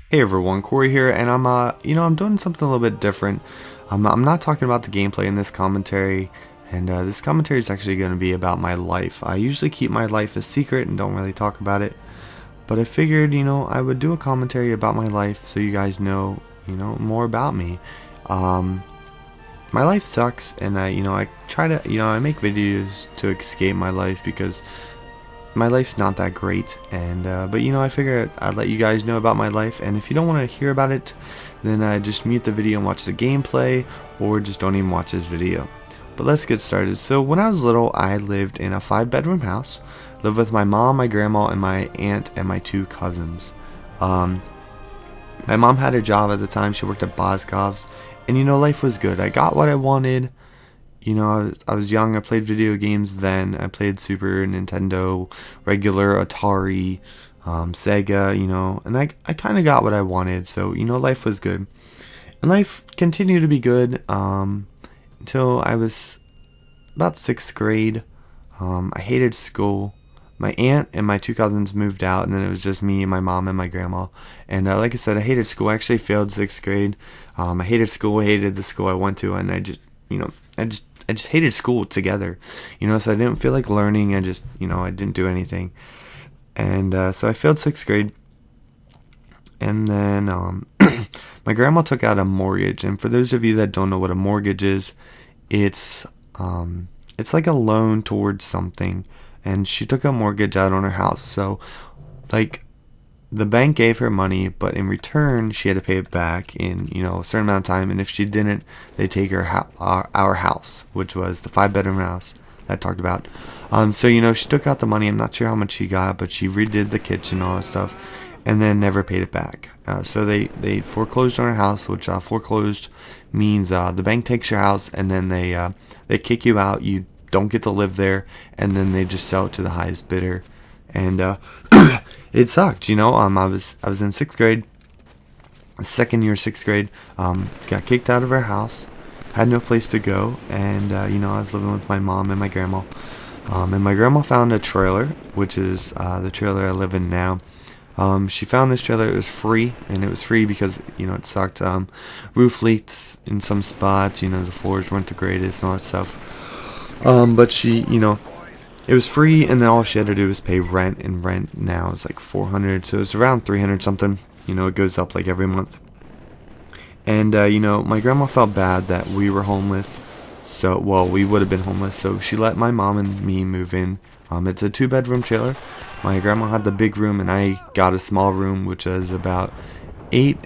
Hey everyone, Corey here, and I'm doing something a little bit different. I'm not talking about the gameplay in this commentary, and this commentary is actually going to be about my life. I usually keep my life a secret and don't really talk about it, but I figured, I would do a commentary about my life so you guys know, more about me. Um, my life sucks, and I try to, I make videos to escape my life because my life's not that great, and but I figured I'd let you guys know about my life, and if you don't want to hear about it, then just mute the video and watch the gameplay, or just don't even watch this video. But let's get started. So when I was little, I lived in a 5-bedroom house. Lived with my mom, my grandma, and my aunt, and my 2 cousins. um, my mom had a job at the time. She worked at Boscov's, and life was good. I got what I wanted. I was young. I played video games then. I played Super Nintendo, regular Atari, Sega, and I kind of got what I wanted. So, life was good. And life continued to be good until I was about 6th grade. I hated school. My aunt and my 2 cousins moved out, and then it was just me, my mom, and my grandma. And like I said, I hated school. I actually failed 6th grade. I hated school. I hated the school I went to, and I just, I just hated school together, so I didn't feel like learning. I just, I didn't do anything. And so I failed 6th grade. And then my grandma took out a mortgage. And for those of you that don't know what a mortgage is, it's like a loan towards something. And she took a mortgage out on her house. So, like, the bank gave her money, but in return, she had to pay it back in, a certain amount of time. And if she didn't, they take her our house, which was the 5-bedroom house that I talked about. So she took out the money. I'm not sure how much she got, but she redid the kitchen and all that stuff, and then never paid it back. So they foreclosed on her house, which foreclosed means the bank takes your house, and then they kick you out. You don't get to live there, and then they just sell it to the highest bidder. And it sucked, I was in 6th grade, second year 6th grade. Got kicked out of our house, had no place to go, and I was living with my mom and my grandma. And my grandma found a trailer, which is the trailer I live in now. She found this trailer. It was free, and it was free because it sucked. Roof leaks in some spots. The floors weren't the greatest and all that stuff. But she, it was free, and then all she had to do was pay rent, and rent now is like $400, so it's around 300 something. It goes up like every month. And my grandma felt bad that we were homeless. So, well, we would have been homeless. So she let my mom and me move in. It's a 2-bedroom trailer. My grandma had the big room, and I got a small room, which is about 8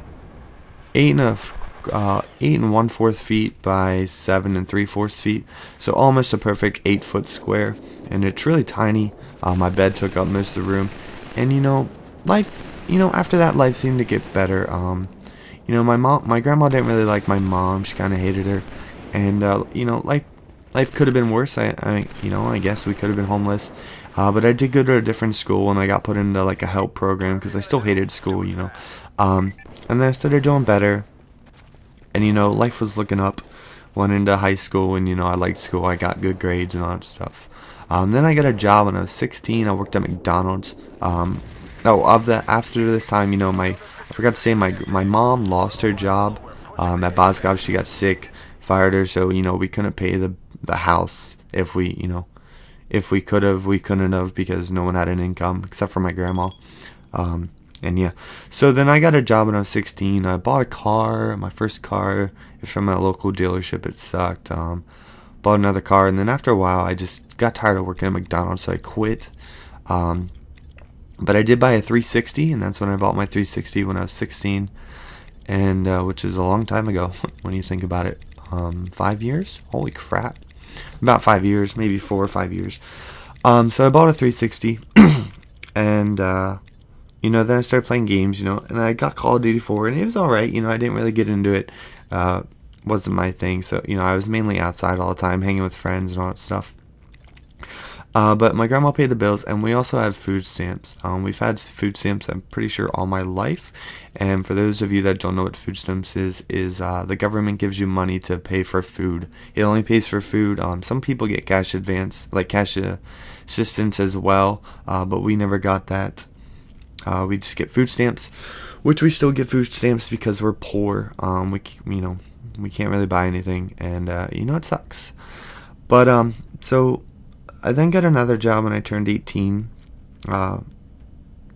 and 1/4 feet by 7 and 3/4 feet, so almost a perfect 8-foot square, and it's really tiny. My bed took up most of the room, and life, after that, life seemed to get better. My grandma didn't really like my mom. She kind of hated her, and life could have been worse. I guess we could have been homeless. But I did go to a different school, and I got put into like a help program because I still hated school. And then I started doing better. And life was looking up. Went into high school, and I liked school. I got good grades and all that stuff. Then I got a job when I was 16. I worked at McDonald's. After this time, I forgot to say my mom lost her job at Boscov. She got sick, fired her. So we couldn't pay the house if we could have. We couldn't have because no one had an income except for my grandma. And yeah, so then I got a job when I was 16. I bought a car. My first car is from a local dealership. It sucked. Bought another car, and then after a while, I just got tired of working at McDonald's, so I quit. But I did buy a 360, and that's when I bought my 360 when I was 16, and which is a long time ago when you think about it. 5 years? Holy crap! About 5 years, maybe 4 or 5 years. So I bought a 360, and then I started playing games, and I got Call of Duty 4, and it was alright, I didn't really get into it, wasn't my thing, so, I was mainly outside all the time, hanging with friends and all that stuff. But my grandma paid the bills, and we also had food stamps. We've had food stamps, I'm pretty sure, all my life, and for those of you that don't know what food stamps is the government gives you money to pay for food. It only pays for food. Some people get cash advance, like cash assistance as well, but we never got that. We just get food stamps, which we still get food stamps because we're poor. We can't really buy anything, and it sucks. But so I then got another job when I turned 18,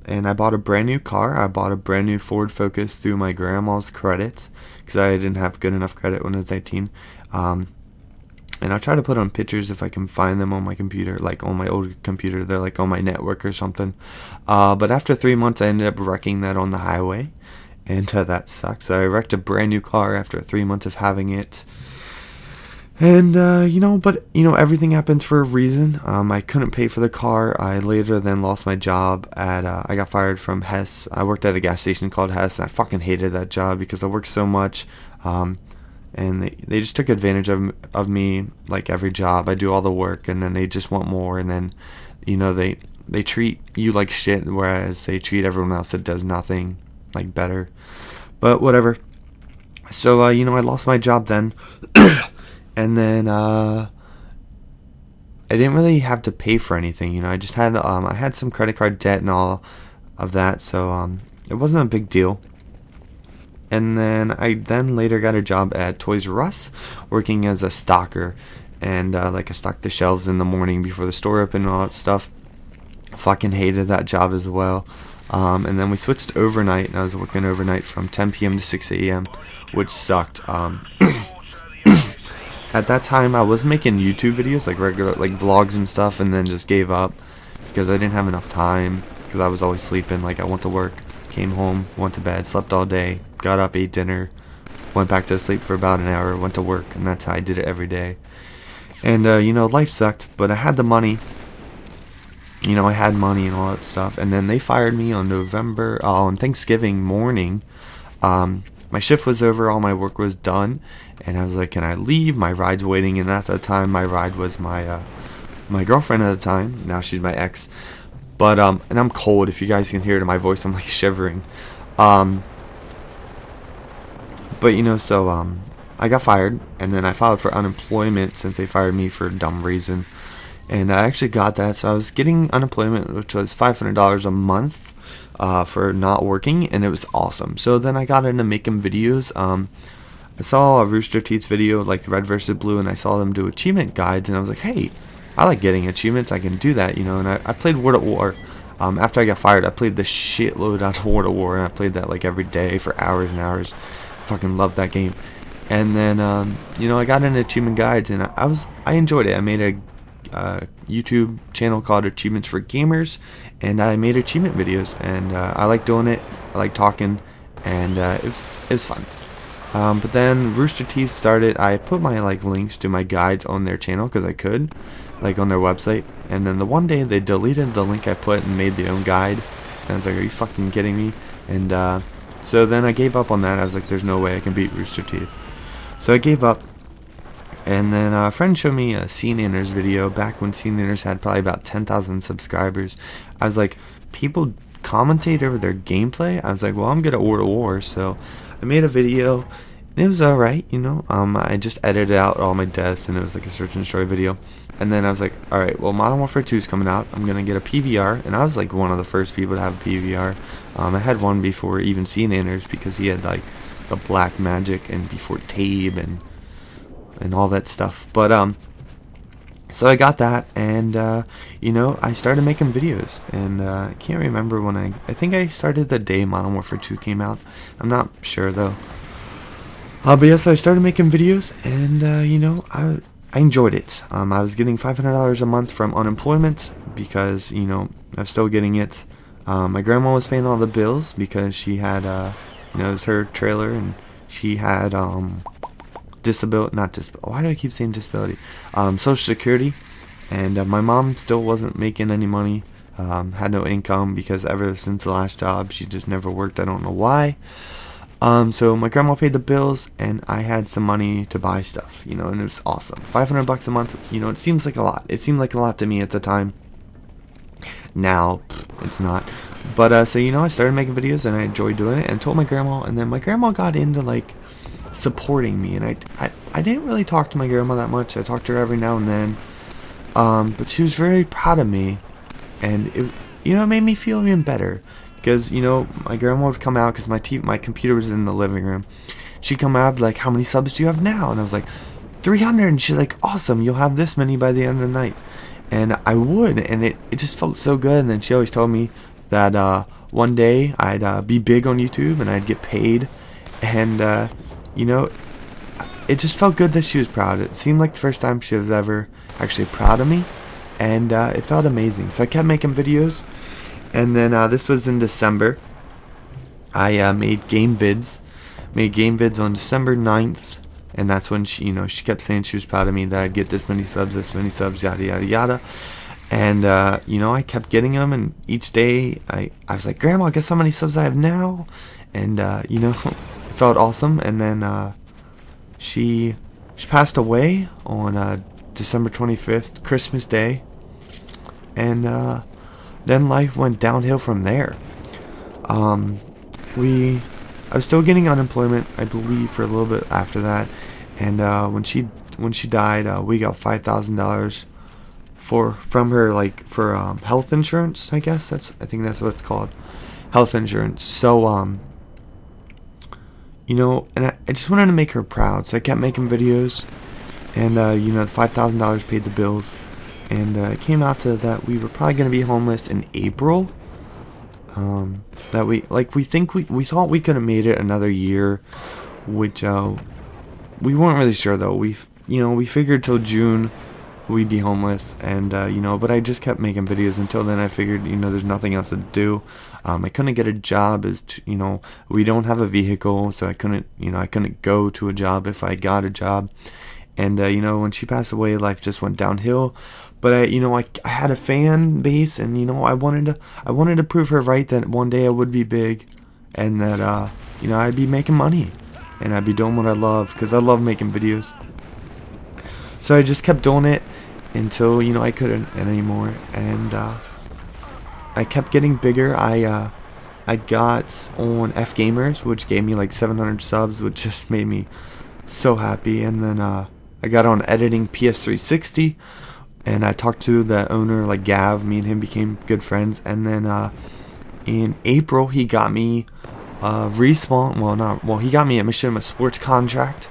and I bought a brand new car. I bought a brand new Ford Focus through my grandma's credit because I didn't have good enough credit when I was 18. And I'll try to put on pictures if I can find them on my computer, like on my old computer. They're like on my network or something. But after 3 months, I ended up wrecking that on the highway, and that sucked. So I wrecked a brand new car after 3 months of having it. And, everything happens for a reason. I couldn't pay for the car. I later then lost my job I got fired from Hess. I worked at a gas station called Hess, and I fucking hated that job because I worked so much. And they just took advantage of me, like every job. I do all the work, and then they just want more, and then, they treat you like shit, whereas they treat everyone else that does nothing, like, better. But whatever. So, I lost my job then. And then I didn't really have to pay for anything, I just had I had some credit card debt and all of that, so it wasn't a big deal. And then I later got a job at Toys R Us, working as a stocker, and I stocked the shelves in the morning before the store opened and all that stuff. Fucking hated that job as well. And then we switched overnight, and I was working overnight from 10 p.m. to 6 a.m., which sucked. At that time, I was making YouTube videos, like regular, like vlogs and stuff, and then just gave up because I didn't have enough time, because I was always sleeping. Like, I went to work, came home, went to bed, slept all day, got up, ate dinner, went back to sleep for about an hour, went to work, and that's how I did it every day. And, life sucked, but I had the money. I had money and all that stuff. And then they fired me on on Thanksgiving morning. My shift was over, all my work was done, and I was like, can I leave? My ride's waiting, and at the time, my ride was my girlfriend at the time. Now she's my ex. But, and I'm cold. If you guys can hear it in my voice, I'm, like, shivering. But, so, I got fired, and then I filed for unemployment since they fired me for a dumb reason. And I actually got that, so I was getting unemployment, which was $500 a month. For not working, and it was awesome. So then I got into making videos. I saw a Rooster Teeth video, like the Red vs. Blue, and I saw them do achievement guides, and I was like, hey, I like getting achievements, I can do that, and I played World at War. After I got fired, I played the shitload out of World at War, and I played that like every day for hours and hours. Fucking loved that game. And then, I got into achievement guides, and I enjoyed it. I made a YouTube channel called Achievements for Gamers, and I made achievement videos, and I like doing it. I like talking, and it's fun. But then Rooster Teeth started. I put my links to my guides on their channel because I could, on their website. And then the one day they deleted the link I put and made their own guide. And I was like, are you fucking kidding me? And so then I gave up on that. I was like, there's no way I can beat Rooster Teeth. So I gave up. And then a friend showed me a Scene Inners video back when Scene Inners had probably about 10,000 subscribers. I was like, people commentate over their gameplay? I was like, well, I'm good at World of War, so I made a video, and it was alright, I just edited out all my deaths, and it was like a search and destroy video. And then I was like, alright, well, Modern Warfare 2 is coming out. I'm going to get a PVR, and I was like one of the first people to have a PVR. I had one before even Scene Inners because he had the Black Magic and before Tabe and all that stuff. But so I got that, and I started making videos, and I can't remember when I think I started the day Modern Warfare 2 came out. I'm not sure though. But yeah, so I started making videos, and I enjoyed it. I was getting $500 a month from unemployment because I was still getting it. My grandma was paying all the bills because she had it was her trailer, and she had why do I keep saying disability? Social Security, and my mom still wasn't making any money, had no income because ever since the last job she just never worked. I don't know why. So my grandma paid the bills, and I had some money to buy stuff, and it was awesome. $500 a month, it seems like a lot. It seemed like a lot to me at the time. Now it's not. But so I started making videos, and I enjoyed doing it, and told my grandma, and then my grandma got into supporting me, and I didn't really talk to my grandma that much. I talked to her every now and then, but she was very proud of me, and it made me feel even better because you know my grandma would come out because my computer was in the living room. She'd come out, be like, how many subs do you have now? And I was like, 300. And she's like, awesome, you'll have this many by the end of the night. And I would, and it just felt so good. And then she always told me that one day I'd be big on YouTube and I'd get paid. And you know, it just felt good that she was proud. It seemed like the first time she was ever actually proud of me, and it felt amazing. So I kept making videos, and then this was in December. I made GAM3VIDZ on December 9th, and that's when she kept saying she was proud of me, that I'd get this many subs, yada yada yada. And I kept getting them, and each day I was like, Grandma, guess how many subs I have now? And it felt awesome. And then she passed away on December 25th, Christmas Day, and then life went downhill from there. I was still getting unemployment, I believe, for a little bit after that, and when she died, we got $5,000 from her, like, for health insurance. I think that's what it's called, health insurance. So and I just wanted to make her proud, so I kept making videos, and the $5,000 paid the bills, and it came out to that we were probably going to be homeless in April. That we thought we could have made it another year, which we weren't really sure though. We figured till June we'd be homeless, and but I just kept making videos until then. I figured there's nothing else to do. I couldn't get a job, we don't have a vehicle, so I couldn't go to a job if I got a job. And when she passed away, life just went downhill. But I had a fan base, and I wanted to prove her right, that one day I would be big, and that I'd be making money, and I'd be doing what I love, because I love making videos. So I just kept doing it until I couldn't anymore, and I kept getting bigger. I got on F Gamers, which gave me like 700 subs, which just made me so happy. And then I got on editing PS360, and I talked to the owner, like Gav. Me and him became good friends. And then in April, he got me he got me a Machinima Sports contract.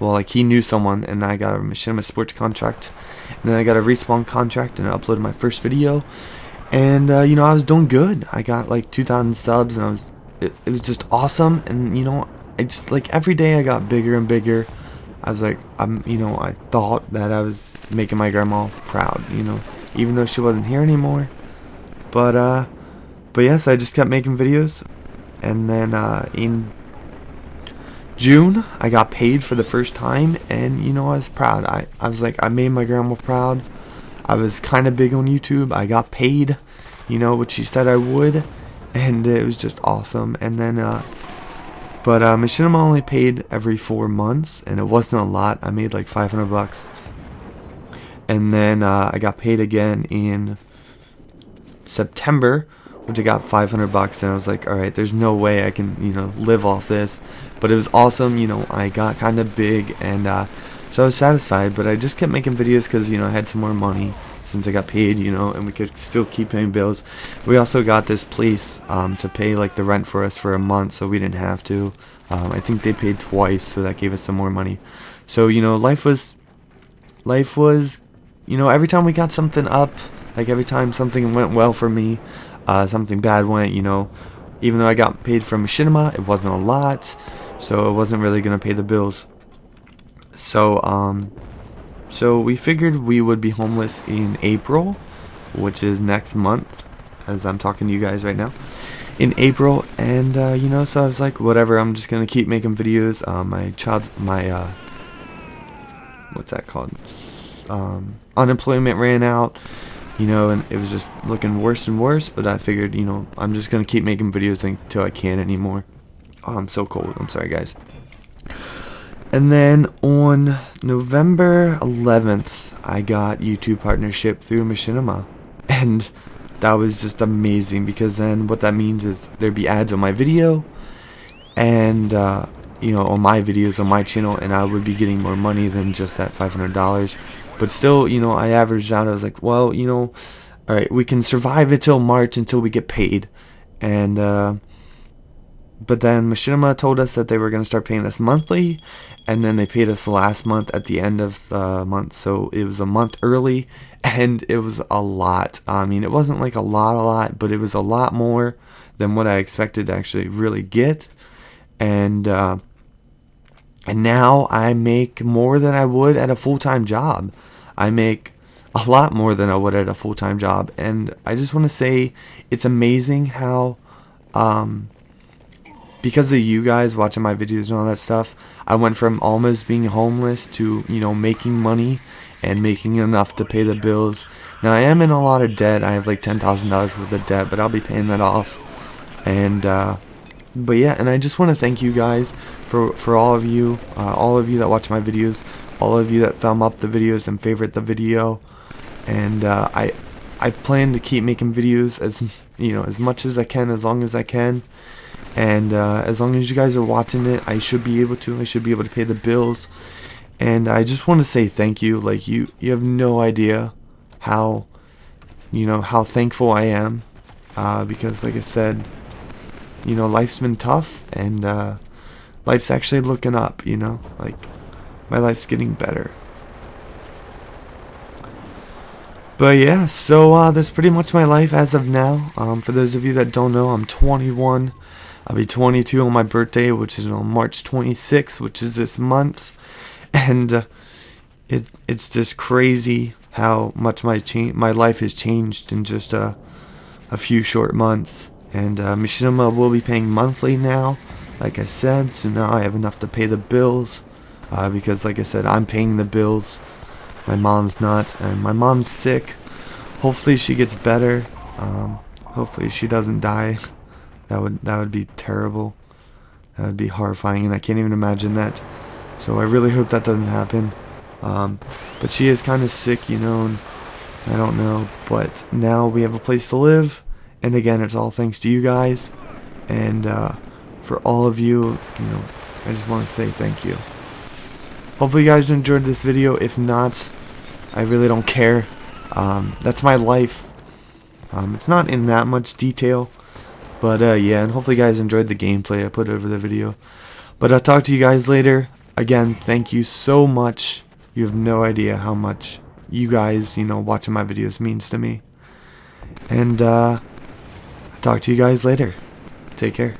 Well, like, he knew someone, and I got a Machinima Sports contract. And then I got a Respawn contract, and I uploaded my first video. And I was doing good. I got like 2,000 subs, and it was just awesome. And I just, like, every day I got bigger and bigger. I was like, I thought that I was making my grandma proud, even though she wasn't here anymore. But yes, I just kept making videos. And then in June, I got paid for the first time, and I was proud. I was like, I made my grandma proud. I was kind of big on YouTube. I got paid, what she said I would, and it was just awesome. And then but Machinima only paid every 4 months, and it wasn't a lot. I made like $500. And then I got paid again in September, which I got $500, and I was like, all right, there's no way I can live off this. But it was awesome. I got kind of big, and so I was satisfied. But I just kept making videos because I had some more money since I got paid, and we could still keep paying bills. We also got this place to pay like the rent for us for a month, so we didn't have to. I think they paid twice, so that gave us some more money. So life was every time we got something up, like every time something went well for me, something bad went, even though I got paid from Machinima, it wasn't a lot, so it wasn't really gonna pay the bills. So we figured we would be homeless in April, which is next month, as I'm talking to you guys right now, in April. And so I was like, whatever, I'm just gonna keep making videos. My what's that called, unemployment ran out, and it was just looking worse and worse. But I figured, I'm just gonna keep making videos until I can't anymore. Oh, I'm so cold, I'm sorry guys. And then on November 11th, I got YouTube partnership through Machinima, and that was just amazing, because then what that means is there'd be ads on my video, and on my videos on my channel, and I would be getting more money than just that $500. But still, I averaged out. I was like, well, all right, we can survive until March, until we get paid. and but then Machinima told us that they were going to start paying us monthly, and then they paid us last month at the end of the month, so it was a month early, and it was a lot. I mean, it wasn't like a lot, but it was a lot more than what I expected to actually really get, and now I make more than I would at a full-time job. I make a lot more than I would at a full-time job, and I just want to say it's amazing how because of you guys watching my videos and all that stuff, I went from almost being homeless to, you know, making money and making enough to pay the bills. Now, I am in a lot of debt. I have like $10,000 worth of debt, but I'll be paying that off. And, but yeah, and I just want to thank you guys for all of you that watch my videos, all of you that thumb up the videos and favorite the video. And, I plan to keep making videos as much as I can, as long as I can. And as long as you guys are watching it, I should be able to pay the bills. And I just want to say thank you. Like, you have no idea how thankful I am, because like I said, life's been tough, and life's actually looking up. Like, my life's getting better. But yeah, so that's pretty much my life as of now. For those of you that don't know, I'm 21. I'll be 22 on my birthday, which is on March 26th, which is this month. And it's just crazy how much my life has changed in just a few short months. And Machinima will be paying monthly now, like I said. So now I have enough to pay the bills, because like I said, I'm paying the bills. My mom's not, and my mom's sick. Hopefully she gets better. Hopefully she doesn't die. That would be terrible. That would be horrifying, and I can't even imagine that. So I really hope that doesn't happen. But she is kind of sick, and I don't know. But now we have a place to live, and again, it's all thanks to you guys. And for all of you, I just want to say thank you. Hopefully you guys enjoyed this video. If not, I really don't care. That's my life. It's not in that much detail. But yeah, and hopefully you guys enjoyed the gameplay I put over the video. But I'll talk to you guys later. Again, thank you so much. You have no idea how much you guys, watching my videos means to me. And I'll talk to you guys later. Take care.